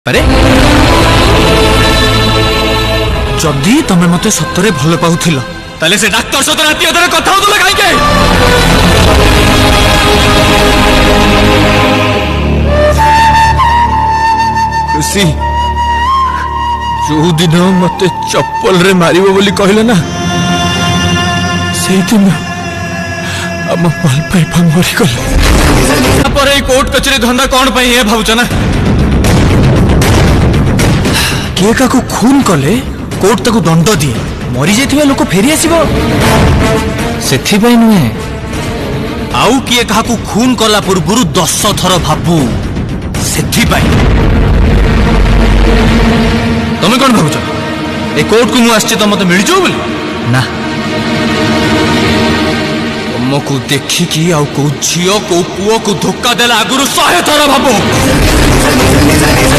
अरे जदि तमें मते सतरे भल पाउथिल ताले से डाक्टर सहित राति अधरे कथा होतले काहे खुशी जो दिन मते चप्पल रे मारिबो बोली कहले ना से दिन हम पल पाइपा मरी गले पर ए कोर्ट कचरे धंदा कौन पाई है भाउच ना किए का खून कले कोर्ट ताकू दंड दिए मरी जाइथिबा लोक फेरी आसीबो सेथिबाई नुहे आउ किए का खून कला पूर्व 10 थर भाबू सेथिबाई तमे कौन भावुच ए कोर्ट को मु आछी तो मते मिल जो बोली ना तुमको देखी कि आउ को झियो को पुओ को धोखा देला आगुरु 100 थर भाबू।